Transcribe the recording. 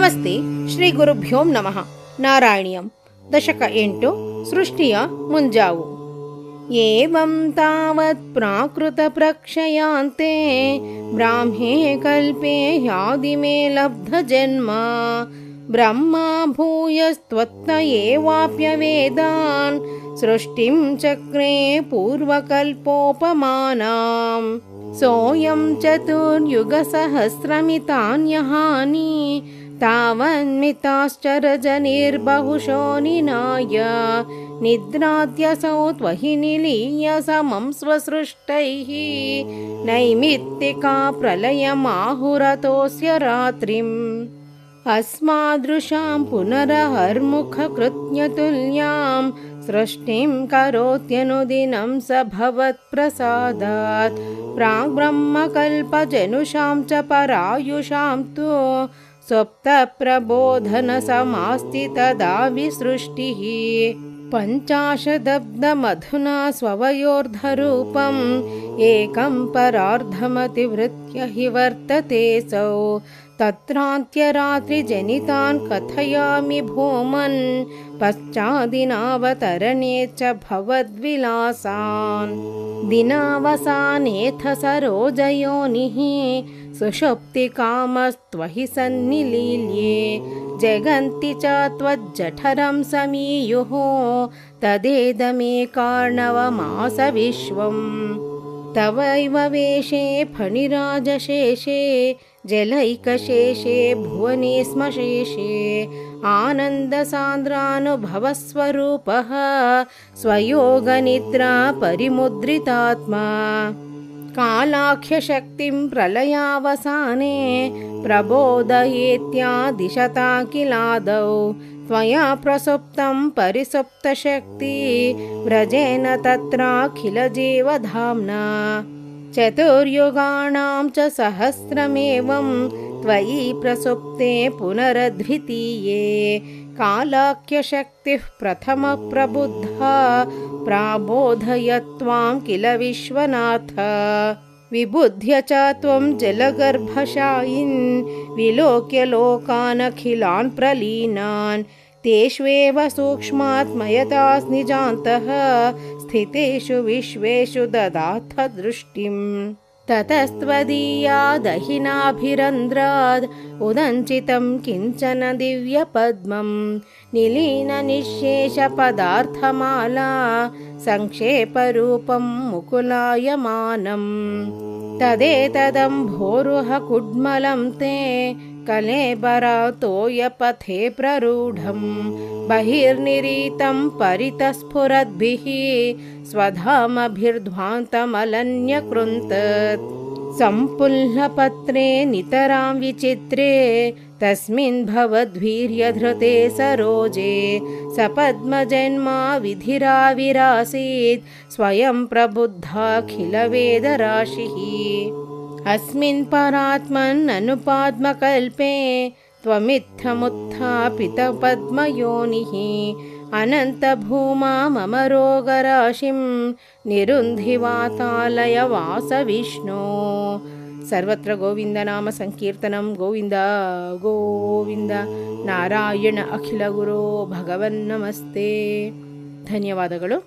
ನಮಸ್ತೆ. ಶ್ರೀ ಗುರುಭ್ಯೋ ನಮಃ. ನಾರಾಯಣೀಯಂ. ದಶಕ 8 ಸೃಷ್ಟಿಯ ಮುಂಜಾವು. ಏವಂ ತಾವತ್ ಪ್ರಾಕೃತ ಪ್ರಕ್ಷಯಾಂತೆ ಬ್ರಾಹ್ಮೇ ಕಲ್ಪೇ ಯಾದಿಮೇ ಲಬ್ಧ ಜನ್ಮ ಬ್ರಹ್ಮ ಭೂಯಸ್ತ್ವತ್ತ ಏವಾಪ್ಯವೇದಾನ್ ಸೃಷ್ಟಿಂ ಚಕ್ರೇ ಪೂರ್ವಕಲ್ಪೋಪಮಾನಾಂ ಸೋಯಂ ಚತುರ್ಯುಗಸಹಸ್ರಮಿತಾನ್ಯಹಾನಿ ತಾವನ್ಮಿತಾಶ್ಚರಜನಿರ್ಬಹುಶೋ ನಿನಾಯ ನಿದ್ರಾದ್ಯಸೌ ತ್ವಹಿ ನಿಲೀಯ ಸಮಂ ಸ್ವಸೃಷ್ಟೈಃ ನೈಮಿತ್ತಿಕಾ ಪ್ರಲಯಮಾಹುರತೋಸ್ಯ ರಾತ್ರಿಂ ಅಸ್ಮಾದೃಶಾಂ ಪುನರಹರ್ಮುಖಕೃತ್ಯತುಲ್ಯಾಂ ಸೃಷ್ಟಿಂ ಕರೋತ್ಯನುದಿನಂ ಸ ಭವತ್ಪ್ರಸಾದಾತ್ ಪ್ರಾಗ್ಬ್ರಹ್ಮಕಲ್ಪಜನುಷಾಂ ಚ ಪರಾಯುಷಾಂ ತು ಸುಪ್ತಪ್ರಬೋಧನಸಮಾಸ್ತಿ ತದಾ ವಿಸೃಷ್ಟಿಃ ಪಂಚಾಶದಬ್ಧಮಧುನಾ ಸ್ವವಯೋರ್ಧರೂಪಂ ಏಕಂ ಪರಾರ್ಧಮತಿವೃತ್ಯ ಹಿ ವರ್ತತೆ ಸೌ ತತ್ರಾಂತ್ಯರಾತ್ರಿಜನಿತಾನ್ ಕಥಯಾಮಿ ಭೂಮನ್ ಪಶ್ಚಾದಿನಾವತರಣೆ ಚ ಭವದ್ವಿಲಾಸಾನ್ ದಿನಾವಸಾನೇಥ ಸರೋಜಯೋನಿಃ ಸುಷುಪ್ತಿಕಾಮಸ್ತ್ವಹಿ ಸನ್ನಿಲೀಲ್ಯೆ ಜಗಂತಿ ಚ ತ್ವಜ್ಜಠರಂ ಸಮೀಯುಃ ತದೇದಮೇ ಕಾರ್ಣವಮಾಸ ವಿಶ್ವಂ ತವೈವ ವೇಷೇ ಫಣಿರಾಜಶೇಷೇ ಜಲೈಕಶೇಷೇ ಭುವನೇ ಸ್ಮಶೇಷೇ ಆನಂದಸಾಂದ್ರಾನುಭವಸ್ವರೂಪಃ ಸ್ವಯೋಗನಿದ್ರಾ ಪರಿಮುದ್ರಿತಾತ್ಮಾ ಕಾಲಾಖ್ಯಶಕ್ತಿಂ ಪ್ರಲಯಾವಸಾನೆ ಪ್ರಬೋಧಯೇತ್ಯಾದಿಶತಾಕಿಲಾದೌ ತ್ವಯಾ ಪ್ರಸುಪ್ತಂ ಪರಿಸುಪ್ತಶಕ್ತಿ ವ್ರಜೇನ ತತ್ರಾಖಿಲಜೀವಧಾಮ್ನಾ ಚತುರ್ಯುಗಾಣಾಂ ಚ ಸಹಸ್ರಮೇವಂ ತ್ವಯಿ ಪ್ರಸುಪ್ತೆ ಪುನರದ್ವಿತೀಯೇ ಕಾಲಾಖ್ಯಶಕ್ತಿಃ ಪ್ರಥಮ ಪ್ರಬುದ್ಧಾ ಪ್ರಾಬೋಧಯತ್ವಾಂ ಕಿಲ ವಿಶ್ವನಾಥ ವಿಬುಧ್ಯ ಚ ತ್ವಂ ಜಲಗರ್ಭಶಾಯಿನ್ ವಿಲೋಕ್ಯ ಲೋಕಾನಖಿಲಾನ್ ಪ್ರಲೀನಾನ್ ತೇಷ್ವೇವ ಸೂಕ್ಷ್ಮಾತ್ಮಯತಾಸ್ ನಿಜಾಂತಃ ಸ್ಥಿತೇಷು ವಿಶ್ವೇಷು ದದಾಥ ದೃಷ್ಟಿಂ ತತಸ್ತ್ವದೀಯಾ ದಹಿನಾಭಿರಂಧ್ರಾದ್ ಉದಂಚಿತಂ ಕಿಂಚನ ದಿವ್ಯಪದ್ಮಂ ನಿಲೀನ ನಿಶ್ಶೇಷ ಪದಾರ್ಥಮಾಲಾ ಸಂಕ್ಷೇಪರೂಪಂ ಮುಕುಲಾಯಮಾನಂ ತದೇತದಂಭೋರುಹ ಕುಡ್ಮಲಂ ತೇ ಕಲೇಬರಾತೋಯಪಥೇ ಪ್ರರೂಢಂ ಬಹಿರ್ನಿರೀತಂ ಪರಿತಸ್ಫುರದ್ಭಿಃ ಸ್ವಧಾಮಭಿರ್ಧ್ವಾಂತಮಲನ್ಯಕೃಂತತ್ ಸಂಪುಲ್ಹಪತ್ರೇ ನಿತರಾಂ ವಿಚಿತ್ರೇ ತಸ್ಮಿನ್ ಭವದ್ವೀರ್ಯಧೃತೆ ಸರೋಜೆ ಸಪದ್ಮಜನ್ಮಾ ವಿಧಿರಾವಿರಾಸೀತ್ ಸ್ವಯಂ ಪ್ರಬುದ್ಧಾಖಿಲವೇದರಾಶಿಃ ಅಸ್ಮಿನ್ ಪರಾತ್ಮನ್ ಅನುಪಾದ್ಮಕಲ್ಪೆ ತ್ವಮಿತ್ಥಮುತ್ಥಾಪಿತ ಪದ್ಮಯೋನಿಃ ಅನಂತ ಭೂಮಾ ಮಮ ರೋಗರಾಶಿಂ ನಿರುಂಧಿ ವಾತಾಲಯ ವಾಸ ವಿಷ್ಣು. ಸರ್ವತ್ರ ಗೋವಿಂದ ನಾಮ ಸಂಕೀರ್ತನಂ. ಗೋವಿಂದ ಗೋವಿಂದ. ನಾರಾಯಣ ಅಖಿಲ ಗುರೋ ಭಗವನ್ ನಮಸ್ತೆ. ಧನ್ಯವಾದಗಳು.